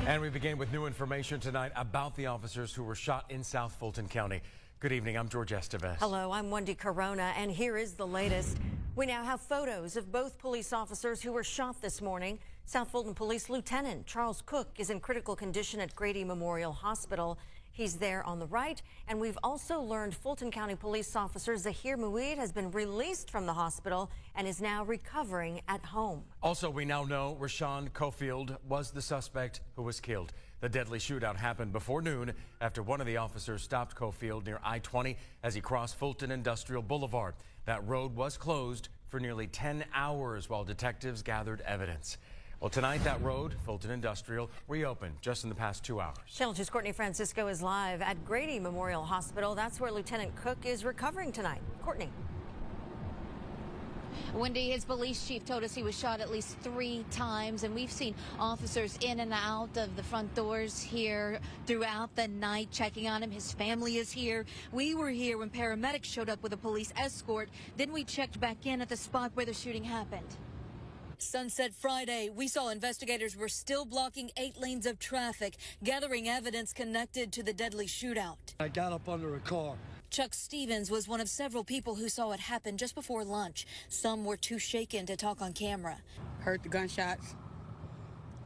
And we begin with new information tonight about the officers who were shot in South Fulton County. Good evening, I'm George Estevez. Hello, I'm Wendy Corona, and here is the latest. We now have photos of both police officers who were shot this morning. South Fulton Police Lieutenant Charles Cook is in critical condition at Grady Memorial Hospital. He's there on the right, and we've also learned Fulton County Police Officer Zahir Mueed has been released from the hospital and is now recovering at home. Also, we now know Rashawn Cofield was the suspect who was killed. The deadly shootout happened before noon after one of the officers stopped Cofield near I-20 as he crossed Fulton Industrial Boulevard. That road was closed for nearly 10 hours while detectives gathered evidence. Well, tonight that road, Fulton Industrial, reopened just in the past 2 hours. Channel 2's Courtney Francisco is live at Grady Memorial Hospital. That's where Lieutenant Cook is recovering tonight. Courtney. Wendy, his police chief told us he was shot at least 3 times, and we've seen officers in and out of the front doors here throughout the night checking on him. His family is here. We were here when paramedics showed up with a police escort. Then we checked back in at the spot where the shooting happened. Sunset Friday, we saw investigators were still blocking 8 lanes of traffic, gathering evidence connected to the deadly shootout. I got up under a car. Chuck Stevens was one of several people who saw it happen just before lunch. Some were too shaken to talk on camera. Heard the gunshots,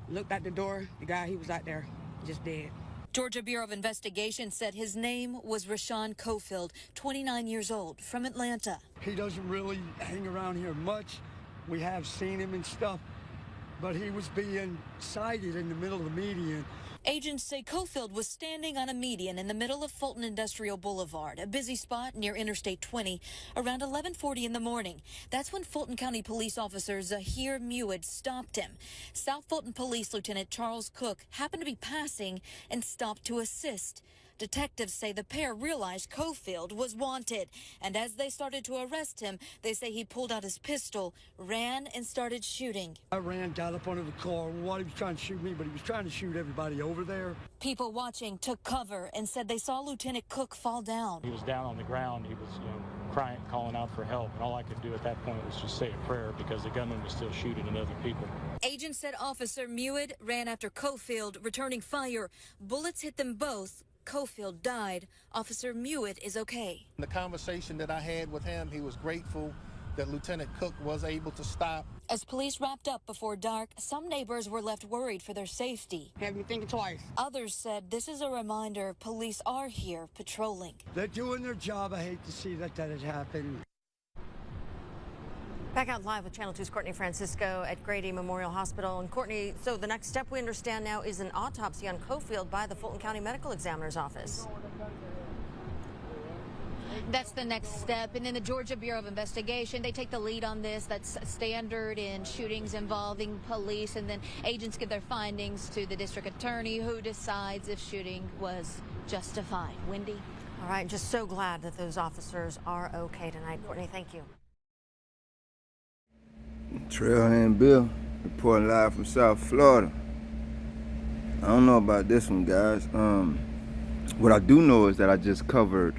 looked at the door, the guy, he was out there, just dead. Georgia Bureau of Investigation said his name was Rashawn Cofield, 29 years old, from Atlanta. He doesn't really hang around here much. We have seen him and stuff, but he was being sighted in the middle of the median. Agents say Cofield was standing on a median in the middle of Fulton Industrial Boulevard, a busy spot near Interstate 20, around 11:40 in the morning. That's when Fulton County police officer Zahir Mueed stopped him. South Fulton Police Lieutenant Charles Cook happened to be passing and stopped to assist. Detectives say the pair realized Cofield was wanted, and as they started to arrest him, they say he pulled out his pistol, ran, and started shooting. I ran, got up under the car. He was trying to shoot me, but he was trying to shoot everybody over there. People watching took cover and said they saw Lieutenant Cook fall down. He was down on the ground. He was, crying, calling out for help, and all I could do at that point was just say a prayer because the gunman was still shooting at other people. Agents said Officer Mueed ran after Cofield, returning fire. Bullets hit them both. Cofield died. Officer Mueed is okay. The conversation that I had with him, he was grateful that Lieutenant Cook was able to stop. As police wrapped up before dark, some neighbors were left worried for their safety. Had me thinking twice. Others said this is a reminder police are here patrolling. They're doing their job. I hate to see that had happened. Back out live with Channel 2's Courtney Francisco at Grady Memorial Hospital. And Courtney, so the next step we understand now is an autopsy on Cofield by the Fulton County Medical Examiner's Office. That's the next step. And then the Georgia Bureau of Investigation, they take the lead on this. That's standard in shootings involving police. And then agents give their findings to the district attorney, who decides if shooting was justified. Wendy? All right, just so glad that those officers are okay tonight. Courtney, thank you. Trailhand Bill, reporting live from South Florida. I don't know about this one, guys. What I do know is that I just covered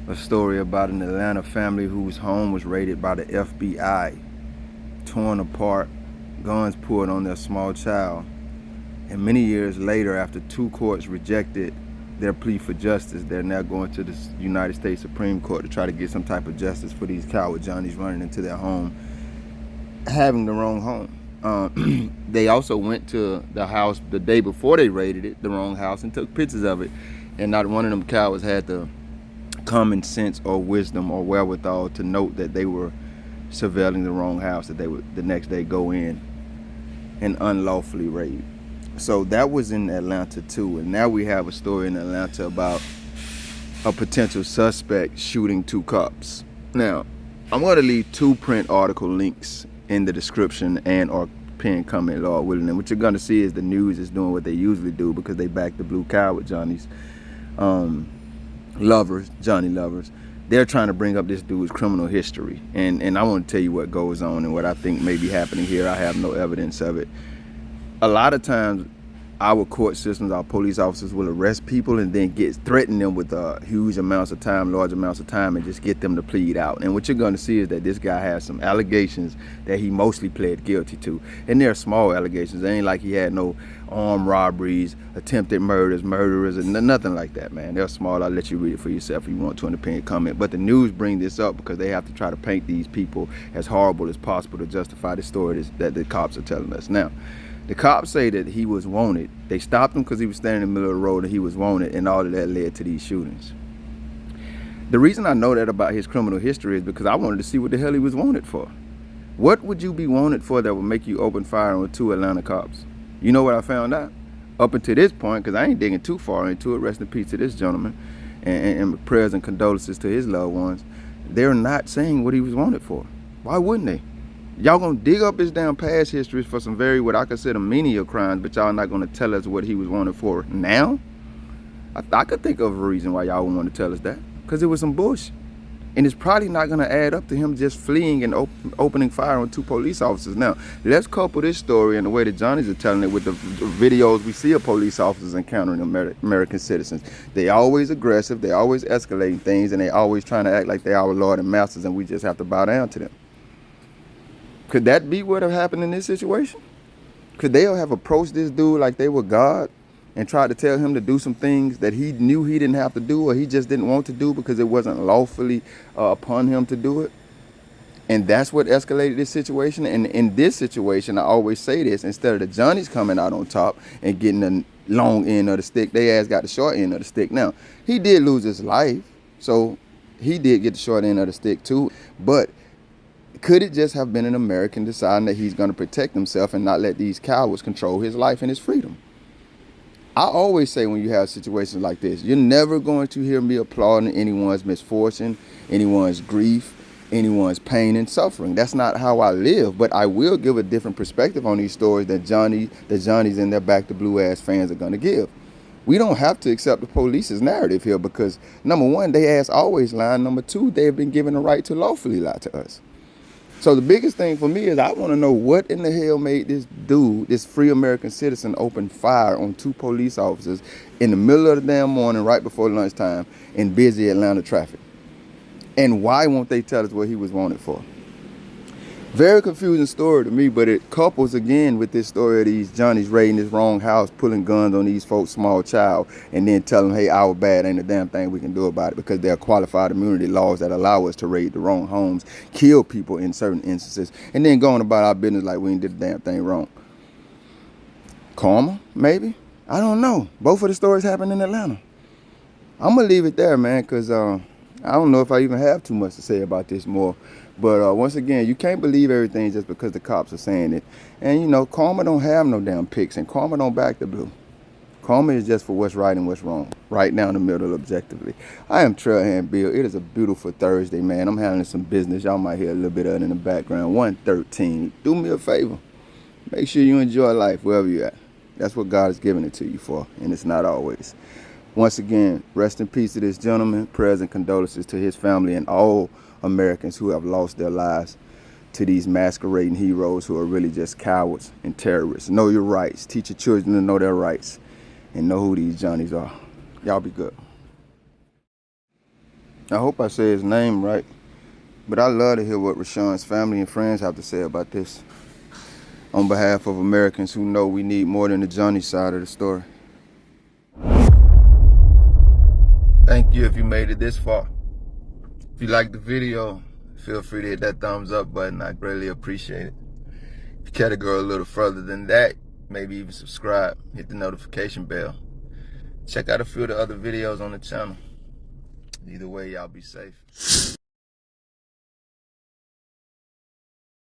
a story about an Atlanta family whose home was raided by the FBI, torn apart, guns pulled on their small child. And many years later, after 2 courts rejected their plea for justice, they're now going to the United States Supreme Court to try to get some type of justice for these coward Johnnies running into their home, having the wrong home. They also went to the house the day before they raided it, the wrong house, and took pictures of it. And not one of them cowards had the common sense or wisdom or wherewithal to note that they were surveilling the wrong house, that they would the next day go in and unlawfully raid. So that was in Atlanta too. And now we have a story in Atlanta about a potential suspect shooting 2 cops. Now, I'm going to leave 2 print article links in the description and or pin comment, Lord willing. And what you're going to see is the news is doing what they usually do because they back the blue cow with Johnny's Johnny lovers. They're trying to bring up this dude's criminal history. And I want to tell you what goes on and what I think may be happening here. I have no evidence of it. A lot of times our court systems, our police officers will arrest people and then threaten them with huge amounts of time, large amounts of time, and just get them to plead out. And what you're going to see is that this guy has some allegations that he mostly pled guilty to. And they're small allegations. It ain't like he had no armed robberies, attempted murderers, and nothing like that, man. They're small. I'll let you read it for yourself if you want to in the opinion comment. But the news bring this up because they have to try to paint these people as horrible as possible to justify the story that the cops are telling us. Now, the cops say that he was wanted. They stopped him because he was standing in the middle of the road and he was wanted, and all of that led to these shootings. The reason I know that about his criminal history is because I wanted to see what the hell he was wanted for. What would you be wanted for that would make you open fire on 2 Atlanta cops? You know what I found out? Up until this point, because I ain't digging too far into it, rest in peace to this gentleman, and prayers and condolences to his loved ones, they're not saying what he was wanted for. Why wouldn't they? Y'all gonna dig up his damn past histories for some very, what I consider, menial crimes, but y'all not gonna tell us what he was wanted for now? I could think of a reason why y'all would want to tell us that. Because it was some bullshit. And it's probably not gonna add up to him just fleeing and opening fire on 2 police officers. Now, let's couple this story and the way the Johnnies are telling it with the videos we see of police officers encountering American citizens. They always aggressive, they always escalating things, and they always trying to act like they our Lord and masters and we just have to bow down to them. Could that be what have happened in this situation? Could they have approached this dude like they were God and tried to tell him to do some things that he knew he didn't have to do, or he just didn't want to do because it wasn't lawfully upon him to do it? And that's what escalated this situation. And in this situation, I always say this, instead of the Johnnies coming out on top and getting the long end of the stick, they ass got the short end of the stick. Now, he did lose his life, so he did get the short end of the stick too, but could it just have been an American deciding that he's going to protect himself and not let these cowards control his life and his freedom? I always say when you have situations like this, you're never going to hear me applauding anyone's misfortune, anyone's grief, anyone's pain and suffering. That's not how I live, but I will give a different perspective on these stories that the Johnnies and their back to blue ass fans are going to give. We don't have to accept the police's narrative here because, number one, they ass always lying. Number two, they have been given the right to lawfully lie to us. So the biggest thing for me is I want to know what in the hell made this dude, this free American citizen, open fire on 2 police officers in the middle of the damn morning right before lunchtime in busy Atlanta traffic. And why won't they tell us what he was wanted for? Very confusing story to me, but it couples again with this story of these Johnnies raiding this wrong house, pulling guns on these folks' small child, and then telling them, hey, our bad, ain't a damn thing we can do about it because there are qualified immunity laws that allow us to raid the wrong homes, kill people in certain instances, and then going about our business like we ain't did the damn thing wrong. Karma, maybe? I don't know. Both of the stories happened in Atlanta. I'm going to leave it there, man, because I don't know if I even have too much to say about this more. But once again, you can't believe everything just because the cops are saying it. And, you know, karma don't have no damn picks, and karma don't back the blue. Karma is just for what's right and what's wrong, right down the middle objectively. I am Trailhand Bill. It is a beautiful Thursday, man. I'm handling some business. Y'all might hear a little bit of it in the background. 113. Do me a favor. Make sure you enjoy life wherever you're at. That's what God has given it to you for, and it's not always. Once again, rest in peace to this gentleman. Prayers and condolences to his family and all Americans who have lost their lives to these masquerading heroes who are really just cowards and terrorists. Know your rights. Teach your children to know their rights and know who these Johnnies are. Y'all be good. I hope I say his name right, but I love to hear what Rashawn's family and friends have to say about this on behalf of Americans who know we need more than the Johnny side of the story. Thank you if you made it this far. If you liked the video, feel free to hit that thumbs up button. I greatly appreciate it. If you care to go a little further than that, maybe even subscribe, hit the notification bell. Check out a few of the other videos on the channel. Either way, y'all be safe.